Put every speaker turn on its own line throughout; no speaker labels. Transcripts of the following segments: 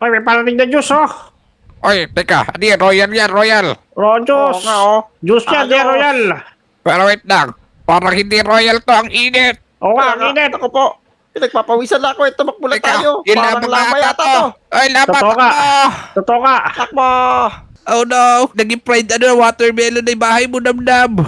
Ay, may parating na juice, oh.
Oy, teka, ano yan? Royal yan, Royal.
Juice.
Oo nga, oh.
Juice yan, di
Ayos.
Royal.
Pero wait lang, parang hindi Royal to, ang init.
Oo nga, ang init.
Ako po. Pinagpapawisan na ako. Tumakbo na tayo.
Teka,
Parang laba yata to.
Ay, laba,
Totoo ka.
takbo.
Totoo ka.
Takbo.
Oh no, naging fried watermelon na yung bahay mo, Namnam.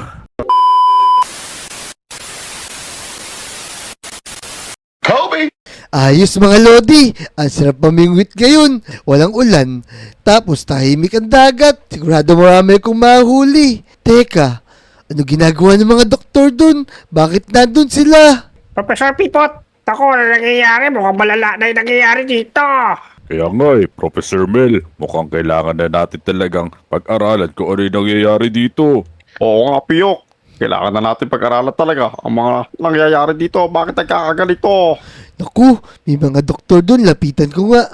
Ayos mga Lodi, ang sarap mamingwit ngayon, walang ulan, tapos tahimik ang dagat, sigurado marami kong mahuli. Teka, ano ginagawa ng mga doktor dun? Bakit nandun sila?
Professor Pipot, ako na nangyayari. Mukhang malala na yung nangyayari dito.
Kaya nga Professor Mel, mukhang kailangan na natin talagang pag-aralan kung ano yung nangyayari dito.
Oo nga, Piyok. Kailangan na natin pag-aralan talaga ang mga nangyayari dito. Bakit nagkakaganito?
Naku, may mga doktor dun, lapitan ko nga.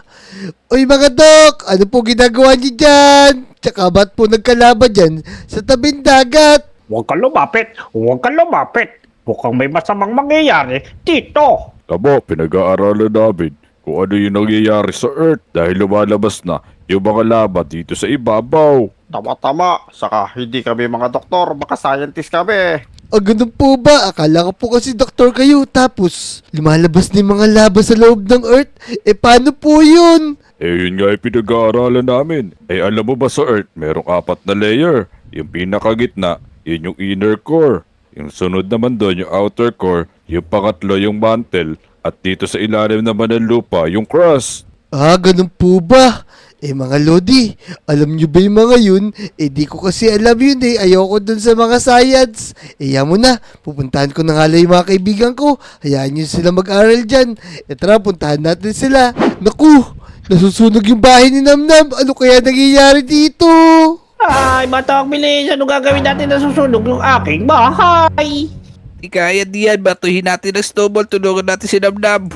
Oy mga dok, ano po ginagawa niyo dyan? Tsaka ba't po nagkalaban dyan sa tabing dagat?
Huwag kang lumapit. Huwag kang lumapit. Mukhang may masamang mangyayari dito.
Tama, pinag-aaralan namin kung ano yung nangyayari sa Earth dahil lumalabas na yung mga lava dito sa ibabaw.
Tama-tama. Saka hindi kami mga doktor. Baka scientist kami.
Ganun po ba? Akala ko po kasi doktor kayo, tapos lumalabas na yung mga laba sa loob ng Earth. Paano po yun?
Yun nga yung pinag-aaralan namin. Alam mo ba sa Earth, merong 4 na layer. Yung pinakagitna, yun yung inner core. Yung sunod naman doon, yung outer core. Yung pangatlo, yung mantle. At dito sa ilalim naman ng lupa, yung crust.
Ganun po ba? Mga Lodi, alam nyo ba yung mga yun? Di ko kasi alam yun Ayoko dun sa mga science. Yan mo na, pupuntahan ko na nga lang yung mga kaibigan ko. Hayaan nyo sila mag-aral dyan. Tara, puntahan natin sila. Naku, nasusunog yung bahay ni Namnam. Ano kaya nangyayari dito?
Ay, batang bilis. Ano gagawin natin na susunog yung aking bahay?
Di kaya diyan, batuhin natin ang snowball, tulungan natin si Namnam.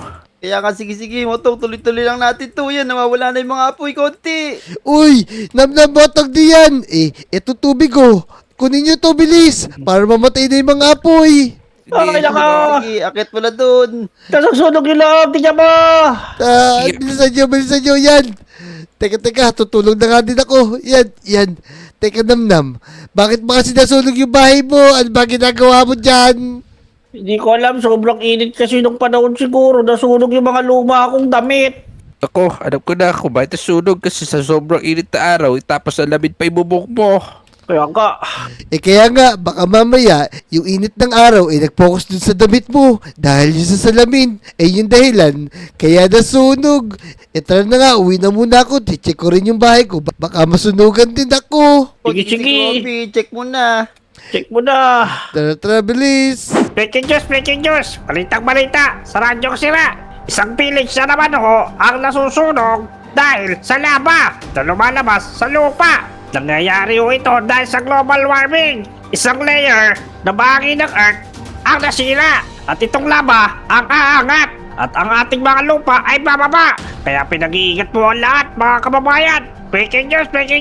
Kaya nga sige Motong, tuloy-tuloy lang natin to. Yan, nawawala na yung mga apoy konti.
Uy, Namnam, botog diyan. Eto tubig ko. Kunin nyo to, bilis. Para mamatay na yung mga apoy.
Ay, naka.
Sige, akit mo na dun.
Nasusunog yung loob. Tingnan mo.
Bilisan nyo, yan. Teka, tutulong na nga din ako. Yan. Teka, Namnam. Bakit ba kasi nasunog yung bahay mo? Ano ba ginagawa mo dyan?
Hindi ko alam. Sobrang init kasi nung panahon siguro. Nasunog yung mga luma akong damit.
Ako, alam ko na kung bakit nasunog kasi sa sobrang init na araw, tapos ang lamig pa yung bubong mo.
Kaya ka.
Kaya nga, baka mamaya, yung init ng araw, nag-focus dun sa damit mo. Dahil yung sa salamin, yung dahilan, kaya nasunog. Tara na nga, uwi na muna ako. Check ko rin yung bahay ko. Baka masunugan din ako.
Sige.
Robby, check mo na.
Check mo na.
Tara, bilis.
Breaking news. Balitang-balita. Sa radyo ko sila. Isang village na naman ako ang nasusunog dahil sa lava na lumalabas sa lupa. Nangyayari ho ito dahil sa global warming. Isang layer na bahagi ng Earth ang nasira at itong lava ang aangat at ang ating mga lupa ay bababa. Kaya pinag-iingat po ang lahat mga kababayan. Breaking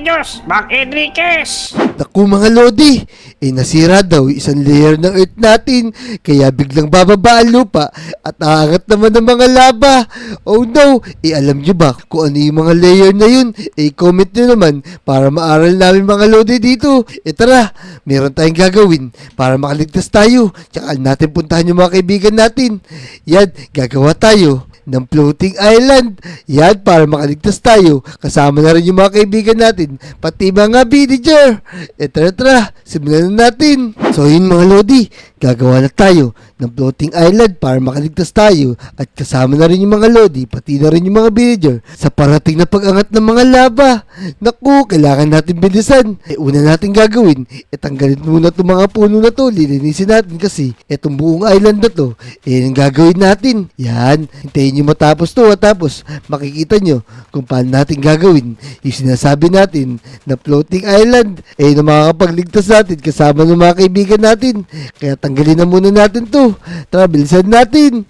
news, Mang Enriquez!
Naku mga Lodi, nasira daw yung isang layer ng Earth natin, kaya biglang bababa ang lupa at aangat naman ng mga lava. Oh no, alam nyo ba kung ano yung mga layer na yun? Comment nyo naman para maaral namin mga Lodi dito. Tara, meron tayong gagawin para makaligtas tayo, tsaka natin puntahan yung mga kaibigan natin. Yan, gagawa tayo ng floating island. Yan, para makaligtas tayo. Kasama na rin yung mga kaibigan natin, pati mga villager. Tara, simulan na natin. So yun mga Lodi, gagawa na tayo ng floating island para makaligtas tayo. At kasama na rin yung mga Lodi, pati na rin yung mga villager sa parating na pag-angat ng mga lava. Naku, kailangan natin bilisan. Una natin gagawin, tanggalin muna itong mga puno na to. Lilinisin natin kasi itong buong island na to, yung gagawin natin. Yan, hintayin nyo matapos to, tapos makikita nyo kung paano natin gagawin yung sinasabi natin na floating island na makakapagligtas natin kasama ng mga kaibigan natin. Kaya tanggalin na muna natin to. Tara, bilisan natin.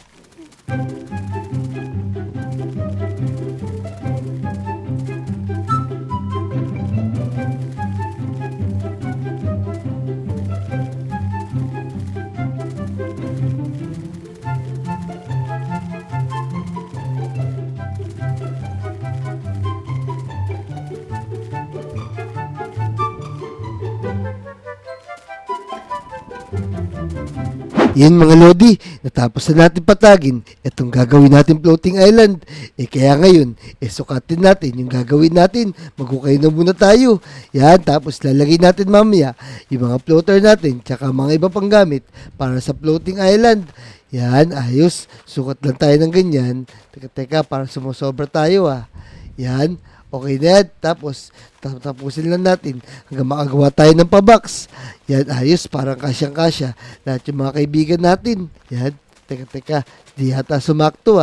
Yan mga Lodi, natapos na natin patagin itong gagawin natin floating island. Kaya ngayon, sukatin natin yung gagawin natin. Magkukay na muna tayo. Yan, tapos lalagay natin mamaya yung mga floater natin tsaka mga iba pang gamit para sa floating island. Yan, ayos. Sukat lang tayo ng ganyan. Teka, para sumusobra tayo Yan. Okay na yan. Tapos, tapusin lang natin hanggang makagawa tayo ng pabox. Yan, ayos. Parang kasyang-kasya. Lahat yung mga kaibigan natin. Yan. Teka. Di yata sumakto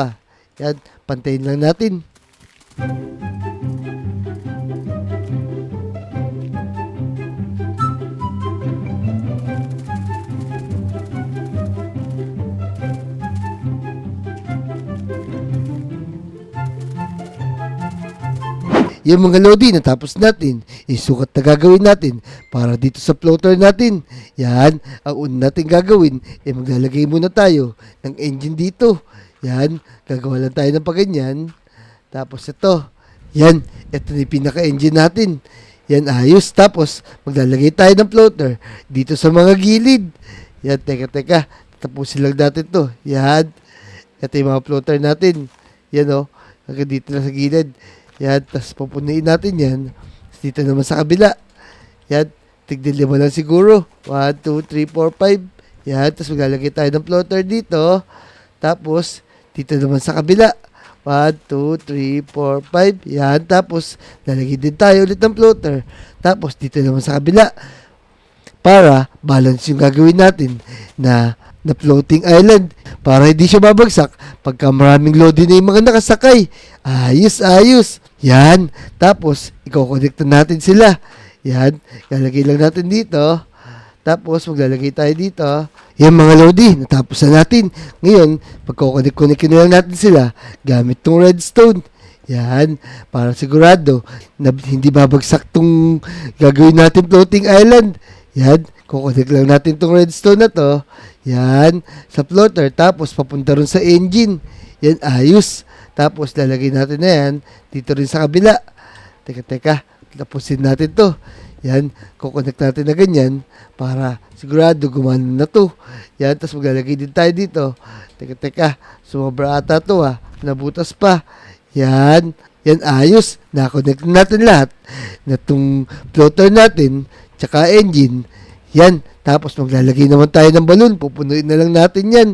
Yan. Pantayin lang natin. Yung mga Lodi, natapos natin. Sukat na gagawin natin para dito sa floater natin. Yan, ang una natin gagawin, maglalagay muna tayo ng engine dito. Yan, gagawa lang tayo ng paganyan. Tapos ito, yan, ito na yung pinaka-engine natin. Yan, ayos. Tapos, maglalagay tayo ng floater dito sa mga gilid. Yan, teka. Tapusin lang natin to. Yan, ito yung mga floater natin. Yan hanggang dito na sa gilid. Yan, tapos pupunuin natin yan. Dito naman sa kabila. Yan, tignan 5 lang siguro. 1, 2, 3, 4, 5. Yan, tapos maglalagay tayo ng floater dito. Tapos, dito naman sa kabila. 1, 2, 3, 4, 5. Yan, tapos, lalagay din tayo ulit ng floater. Tapos, dito naman sa kabila. Para balance yung gagawin natin na floating island para hindi siya babagsak pagka maraming Lodi na yung mga nakasakay. Ayos. Yan. Tapos, i-connect natin sila. Yan. Lalagay lang natin dito. Tapos, maglalagay tayo dito. Yan mga Lodi, natapos na natin. Ngayon, pagkoconnect na lang natin sila gamit tong redstone. Yan. Para sigurado na hindi babagsak tong gagawin natin floating island. Yan. Kukonek lang natin tong redstone na to. Yan. Sa floater. Tapos, papunta rin sa engine. Yan. Ayos. Tapos, lalagay natin na yan dito rin sa kabila. Teka. Tapusin natin to. Yan. Kukonek natin na ganyan para sigurado gumana na to. Yan. Tapos, maglalagay din tayo dito. Teka. Sumobra ata to Nabutas pa. Yan. Yan. Ayos. Nakonect natin lahat na tong floater natin tsaka engine. Yan. Tapos maglalagay naman tayo ng balon. Pupunuin na lang natin yan.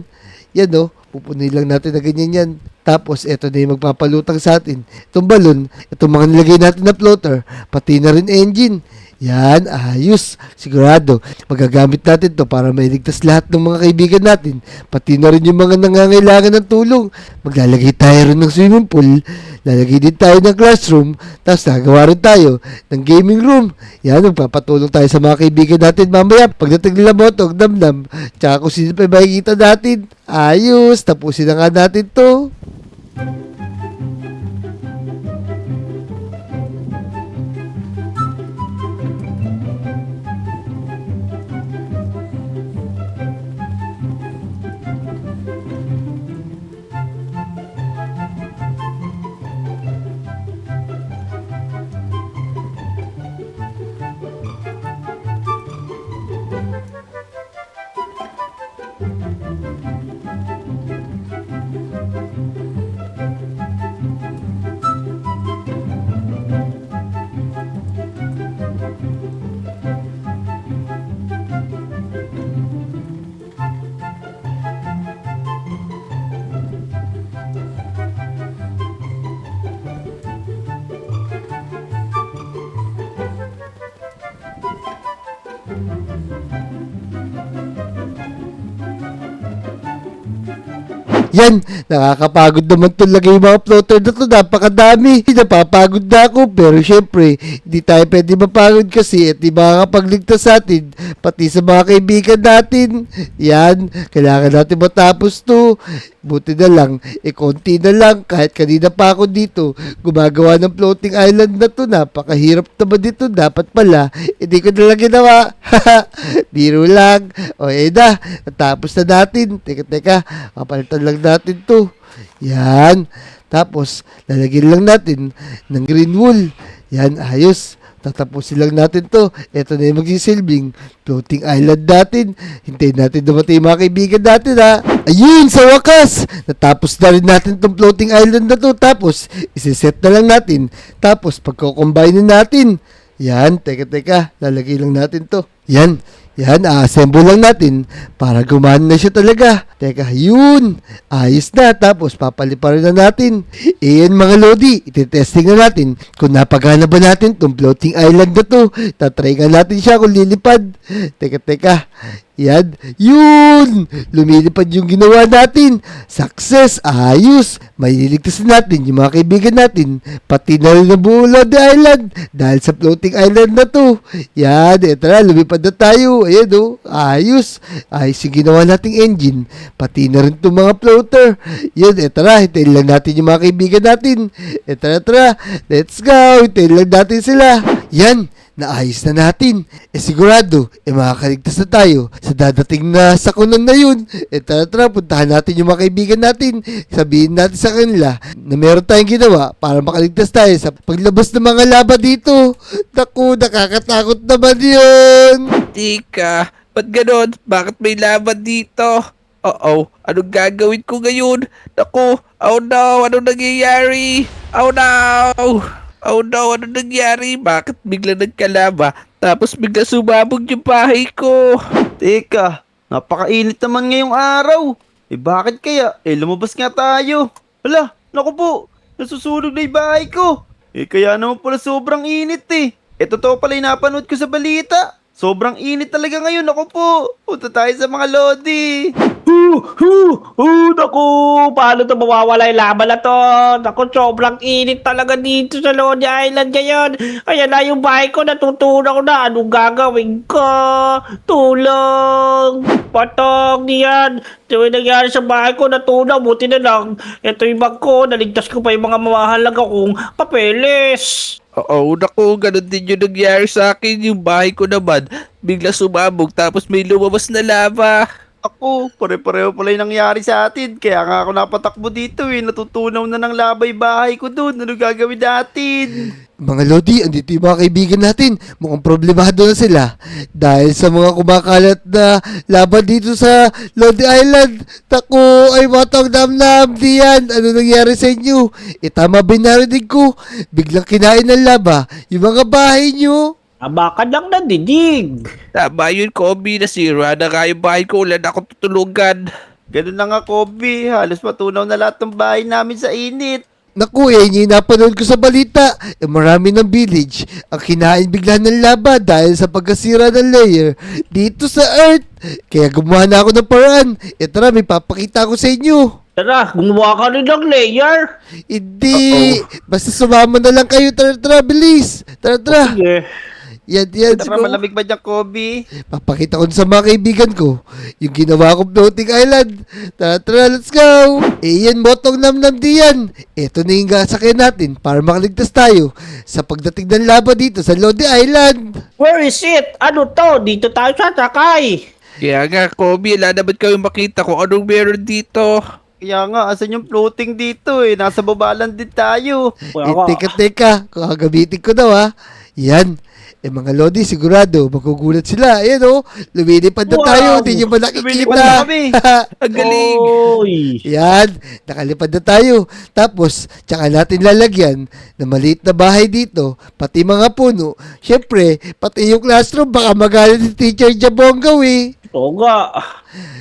Yan pupunuin lang natin na ganyan yan. Tapos ito na yung magpapalutang sa atin. Itong balon, itong mga nilagay natin na floater, pati na rin engine. Yan, ayos. Sigurado, magagamit natin to para mailigtas lahat ng mga kaibigan natin. Pati na rin yung mga nangangailangan ng tulong. Maglalagay tayo rin ng swimming pool. Lalagay din tayo ng classroom. Tapos nagawa rin tayo ng gaming room. Yan, magpapatulong tayo sa mga kaibigan natin mamaya. Pagdating nila Motog, Damdam, tsaka kung sino pa makikita natin. Ayos, tapusin na nga natin to. Yan, nakakapagod naman talaga yung mga floater na to. Napakadami. Napapagod na ako. Pero syempre, hindi tayo pwede mapagod kasi at di makakapagligtas sa atin. Pati sa mga kaibigan natin. Yan, kailangan natin matapos to. Buti na lang, konti na lang. Kahit kanina pa ako dito, gumagawa ng floating island na to. Napakahirap naman dito. Dapat pala, hindi ko na lang ginawa. Biro lang. O, na. Natapos na natin. Teka. Kapalitan lang natin to. Yan. Tapos, lalagyan lang natin ng green wool. Yan, ayos. Tatapusin lang natin to. Ito na yung magsisilbing floating island natin. Hintayin natin dumating yung mga kaibigan natin, ha. Ayun, sa wakas! Natapos na rin natin tong floating island na to. Tapos, isiset na lang natin. Tapos, pagkukombine natin. Yan, teka. Lalagay lang natin to. Yan, a-assemble lang natin para gumana na siya talaga. Teka, yun. Ayos na. Tapos, papaliparin na natin. Iyan mga Lodi, ititesting na natin kung napagana ba natin tong floating island na to. Tatry nga natin siya kung lilipad. Teka. Yan. Yun! Lumilipad yung ginawa natin. Success! Ayos! May liligtas natin yung mga kaibigan natin. Pati na rin ang buong Lodi Island. Dahil sa floating island na to. Yan. Eto na, lumipad na tayo. Ayan o. Ayos! Ayos yung ginawa nating engine. Pati na rin itong mga floater. Yan. Eto na. Hintayin lang natin yung mga kaibigan natin. Eto na, tara. Let's go! Hintayin lang natin sila. Yan. Naayos na natin. Sigurado, makakaligtas na tayo sa dadating na sakunan na yun. Tara, puntahan natin yung mga kaibigan natin. Sabihin natin sa kanila na meron tayong ginawa para makaligtas tayo sa paglabas ng mga laba dito. Naku, nakakatakot naman yun.
Tika, ba't ganon? Bakit may laban dito? Anong gagawin ko ngayon? Naku, oh no, anong nangyayari? Oh no, ano nangyari? Bakit bigla nagkalaba? Tapos bigla sumabog yung bahay ko.
Teka, napakainit naman ngayong araw. Bakit kaya? Lumabas nga tayo. Hala, naku po, nasusunog na yung bahay ko. Kaya naman pala sobrang init Totoo pala yung napanood ko sa balita. Sobrang init talaga ngayon, naku po. Punta tayo sa mga Lodi.
Naku, paano to mawawala yung laban na to? Naku, sobrang init talaga dito sa Lodi Island ngayon. Kaya na yung bahay ko, natutunan ko na. Anong gagawin ko? Tulong! Patong niyan. Ito yung nangyari sa bahay ko, natunaw. Buti na lang. Ito yung bag ko, naligtas ko pa yung mga mamahalaga kong papeles.
Naku, ganun din yung nangyari sa akin. Yung bahay ko naman, bigla sumabog tapos may lumabas na lava.
Ako, pare-pareho pala yung nangyari sa atin. Kaya nga ako napatakbo dito Natutunaw na ng labay bahay ko doon. Ano gagawin natin?
Mga Lodi, andito yung mga kaibigan natin. Mukhang problemado na sila. Dahil sa mga kumakalat na laban dito sa Lodi Island. Taku, ay matang namnam diyan. Ano nangyari sa inyo? Tama ba narinig ko? Biglang kinain ng laba yung mga bahay nyo.
Aba ka lang nadidig.
Tama yun, Kobe. Nasira na nga yung bahay ko. Wala na akong tutulugan.
Ganun na nga, Kobe. Halos matunaw na lahat ng bahay namin sa init.
Naku, yung napanood ko sa balita. Marami ng village ang kinain bigla ng laba dahil sa pagkasira ng layer dito sa Earth. Kaya gumawa na ako ng paraan. Tara, may papakita ko sa inyo.
Tara, gumawa ka rin ng layer.
Hindi. Basta sumama na lang kayo. Tara, bilis. Tara.
Sige.
Yan,
Tara,
siguro.
malamig ba dyan, Kobe?
Papakita ko sa mga kaibigan ko yung ginawa kong floating island. Tara, let's go! Yan, motong namnam diyan. Ito na yung gasakyan natin para makaligtas tayo sa pagdating ng laba dito sa Lodi Island.
Where is it? Ano to? Dito tayo sasakay.
Kaya nga, Kobe, wala naman kayo makita kung anong meron dito.
Kaya nga, asan yung floating dito Nasa baba lang din tayo.
Teka. Gagamitin ko daw, ha. Yan. Mga Lodi, sigurado, magugulat sila. Ayan, lumilipad na
Wow!
tayo. Hindi nyo ba
Lumilipad
nakikita?
na kami.
Ang galing.
Oy.
Yan, nakalipad na tayo. Tapos, tsaka natin lalagyan na maliit na bahay dito, pati mga puno. Siyempre, pati yung classroom, baka magalit si Teacher Jabongaw
Oo nga.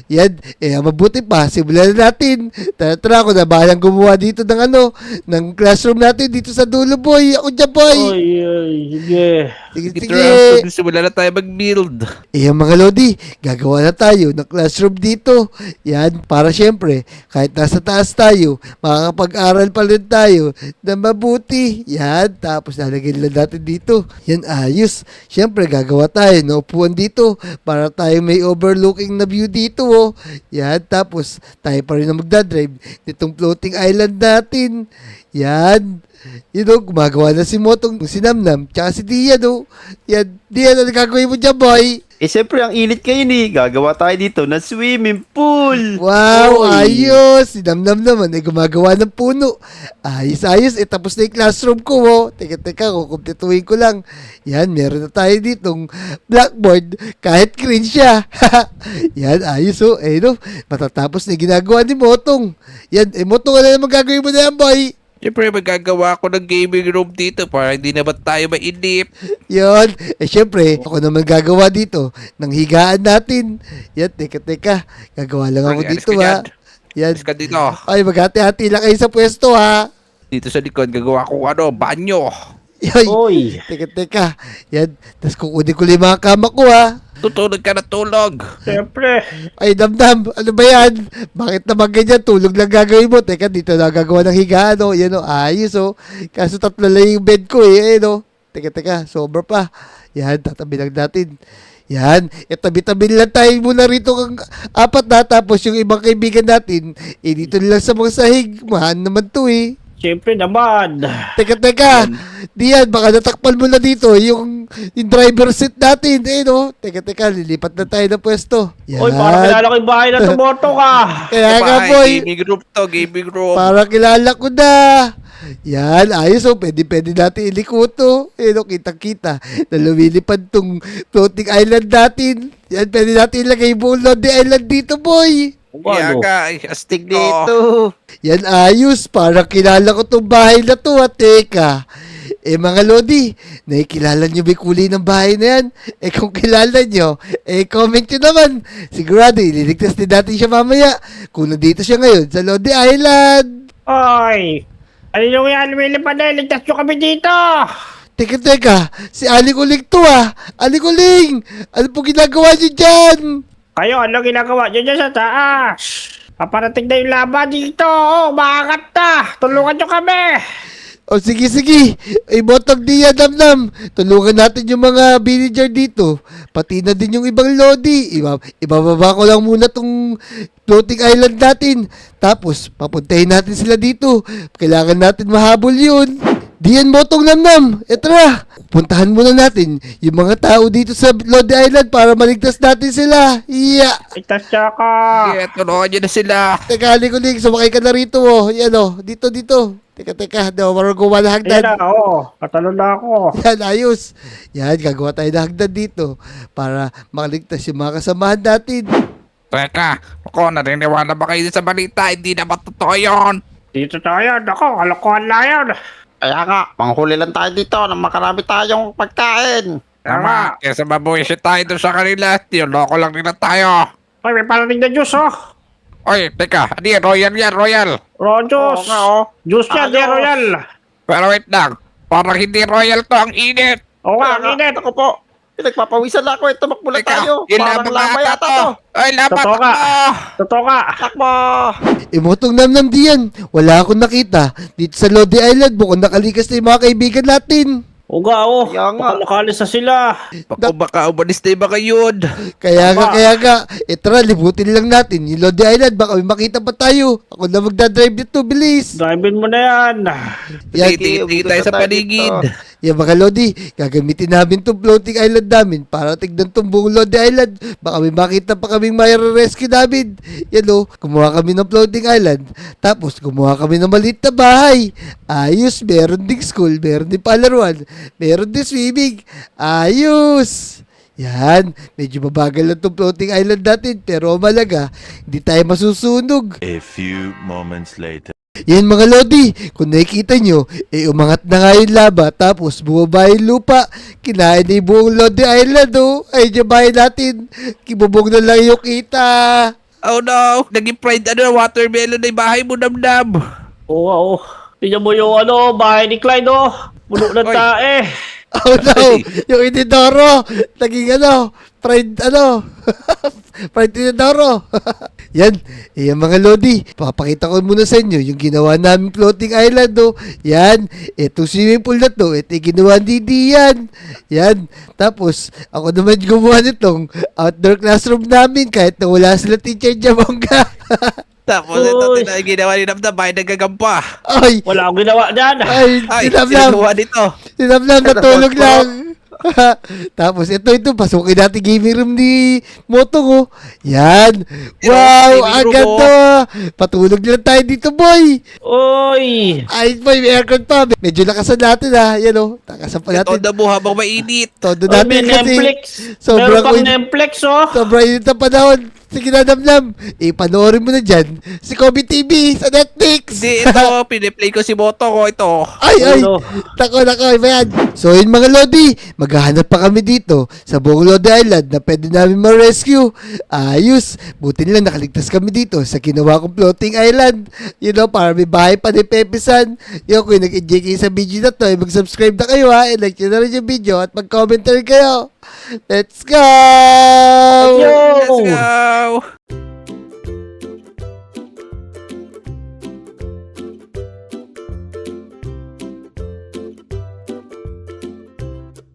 Yan, mabuti pa, simulan na natin. Tara, ako na bahalang gumawa dito ng classroom natin dito sa dulo, boy. Ako dyan, boy.
Ay, sige.
Sige.
Simula na tayo mag-build.
Mga Lodi, gagawa na tayo ng classroom dito. Yan, para syempre, kahit nasa taas tayo, makakapag-aral pa rin tayo na mabuti. Yan, tapos lalagyan lang natin dito. Yan, ayos. Syempre, gagawa tayo ng upuan dito para tayo may overlooking na view dito. Yan, tapos tayo pa rin na magdadrive nitong floating island natin. Yan. Gumagawa na si Motong, si Namnam, tsaka si Dian, Yan, Dian, ano gagawin mo dyan, boy?
Eh, syempre, ang init ngayon eh. Gagawa tayo dito ng swimming pool.
Wow,
Oy.
ayos! Si Damdam naman ay gumagawa ng puno. Ayos. Tapos na yung classroom ko, oh. Teka, kukumpletuhin ko lang. Yan, meron na tayo ditong blackboard. Kahit green siya. Yan, ayos, oh. Eh, no, matatapos na yung ginagawa ni Motong. Yan, Motong, ano naman gagawin mo na yan, boy?
Siyempre, magagawa ako ng gaming room dito para hindi naman tayo mainip.
Yon. Syempre, ako naman gagawa dito ng higaan natin. Yan, teka. Gagawa lang ako
Alis
dito,
ka
ha.
dyan.
Yan.
Alis ka dito.
Ay, maghati-hati lang kayo sa pwesto, ha.
Dito sa likod, gagawa ko banyo.
Yoy.
Oy.
Teka. Yan. Tapos kukunin ko lang yung mga kama ko, ha.
Tutulog ka na tulog.
Siyempre.
Ay, Damdam, ano ba yan? Bakit naman ganyan? Tulog lang gagawin mo. Teka, dito na gagawa ng higaan, oh. Yan, oh. Ayos, oh. Kaso 3 lang yung bed ko, eh. Ayun, oh. Teka. Sobra pa. Yan, tatabi lang natin. Yan, tabi-tabi lang tayo muna rito kang 4 na. Tapos yung ibang kaibigan natin, dito lang sa mga sahig. Mahan naman to, eh.
Siyempre naman.
Teka. Diyan, baka natakpan mo na dito yung driver seat natin. Eh, no? Teka, lilipat na tayo ng pwesto. Yan.
Oy, parang kilala ko yung bahay na tumoto ka.
Kaya nga, boy.
Gaming room to, gaming room.
Parang kilala ko na. Yan, ayos, oh. Pwede natin iliko to. Eh, no, kitang-kita na lumilipad tong floating island natin. Yan, pwede natin ilagay buong Lodi Island dito, boy.
Kaya ka, astig dito.
Dito.
Yan, ayos. Parang kilala ko tong bahay na to, ha. Teka. Mga Lodi, nakikilala nyo ba yung kulay ng bahay na yan? Kung kilala nyo, comment nyo naman. Sigurado, ililigtas din natin siya mamaya. Kung nandito siya ngayon sa Lodi Island.
Oy. Ano yung yan? Lumilipad na. Ligtas nyo kami dito.
Teka. Si Aling Uling to, ha. Aling Uling! Ano po ginagawa nyo dyan?
Kayo, ano ginagawa nyo dyan sa taas? Paparating na yung laban dito. Oh, maangat na. Tulungan nyo kami.
O sige. Botog diya, Damdam. Tulungan natin yung mga villager dito. Pati na din yung ibang Lodi. Ibababa ko lang muna tong floating island natin. Tapos, papuntahin natin sila dito. Kailangan natin mahabol yun. Diyan, Botong Namnam. Tara, puntahan muna natin yung mga tao dito sa Lodi Island para maligtas natin sila. Iya.
Ligtas siya ka.
Kaya tulungan nyo na sila.
Teka, Aling, sumakay ka na rito, oh. Yan, oh. Dito. Teka. Daw, marunong gumawa ng hagdan.
Ayan na, oo. Katalon na ako.
Yan, ayos. Yan, gagawa tayo ng hagdan dito para makaligtas yung mga kasamahan natin.
Teka, ako, naniniwala ba kayo sa balita? Hindi naman totoo yun.
Dito tayo. Ako, kalokohan na yun.
Kaya nga, manghuli lang tayo dito nang makarami tayong pagkain.
Tama, kesa mabuwisit tayo doon sa kanila. Loko lang nila tayo.
Oy, may parating na juice, oh.
Oy, teka, hindi, royal yan, royal.
Raw juice.
Oo nga, oh.
Juice yan, di
Ayos.
royal.
Pero wait lang, parang hindi royal to, ang init.
Oo nga,
Kaya nga,
init.
Ako po. Nagpapawisan na ako. Tumakbo na tayo.
yung
Parang
laban
laba
ata
yata
to.
to.
Ay, laban
Totoo ka.
ako.
Totoo ka.
Takbo.
Motong Namnam diyan. Wala akong nakita dito sa Lodi Island. Bukod nakalikas na yung mga kaibigan natin.
Oo nga, oh.
Kaya nga.
Baka nakalis na sila.
Baka umalis na yung mga yun.
Kaya
Tama.
nga. Tara, libutin lang natin yung Lodi Island. Baka may makita pa tayo. Ako na magdadrive dito, bilis.
Drive-in mo na yan.
Yan,
Tingin tayo sa paligid.
yan mga Lodi, gagamitin namin tong floating island namin para tignan tong buong Lodi Island. Baka may makita pa kaming rescue namin. Yan o, gumawa kami ng floating island. Tapos gumawa kami ng maliit na bahay. Ayos, meron ding school, meron ding palaruan, meron din swimming. Ayos! Yan, medyo mabagal lang itong floating island natin pero malaga, hindi tayo masusunog.
A few moments later.
Yan mga Lodi, kung nakikita nyo, umangat na nga yung laba, tapos bumaba yung lupa, kinain na yung buong Lodi Island, oh. Ay, yung bahay natin, kibubog na lang yung kita.
Oh no, naging pride watermelon na yung bahay mo, Namnam.
Oo nga, oh. Tingnan mo yung bahay ni Clyde, oh. Puno ng
Oy.
tae.
Oh no, yung Inidoro, naging pride pride Inidoro. Yan, yan mga Lodi, papakita ko muna sa inyo yung ginawa namin floating island, oh. Yan, itong swimming pool na to, ito yung ginawa ni Dian. Yan, tapos ako naman gumawa nitong outdoor classroom namin kahit na wala sila teacher Jabongga.
Tapos
Uy.
ito, ginawa ni Namnam, bahay nagagampa.
Ay,
Wala akong ginawa dyan.
ay,
Ay,
sinamlam,
sinagawa nito.
natulog lang. Tapos ito, pasukin natin gaming room ni Motong, oh. Yan.
Pero,
Wow,
gaming
ang
room,
ganda. Patulog lang tayo dito, boy.
Oy!
Ayos boy, may aircon pa. Medyo lakasan natin, ha. Yan, oh. Takasan pa
Ito
natin.
na mo habang mainit.
Todo
Oy,
natin
may
kasi.
Netflix!
Sobrang
Meron pang
init.
Netflix, oh!
Sobrang init na panahon. Sige na, Damdam. Panoorin mo na dyan. Si Kobe TV sa Netflix.
Hindi, ito, piniplay ko si Moto ko, ito.
Ay!
Ulo.
Nako, iba yan. So yun mga Lodi, maghahanap pa kami dito sa buong Lodi Island na pwede namin ma-rescue. Ayos. Buti nila nakaligtas kami dito sa ginawa kong floating island. You know, para may bahay pa ni Pepe San. Yung kung nag-enjoy kayo sa video na to, mag-subscribe na kayo ha. I-like nyo na rin yung video at mag-comment na rin kayo. Let's go!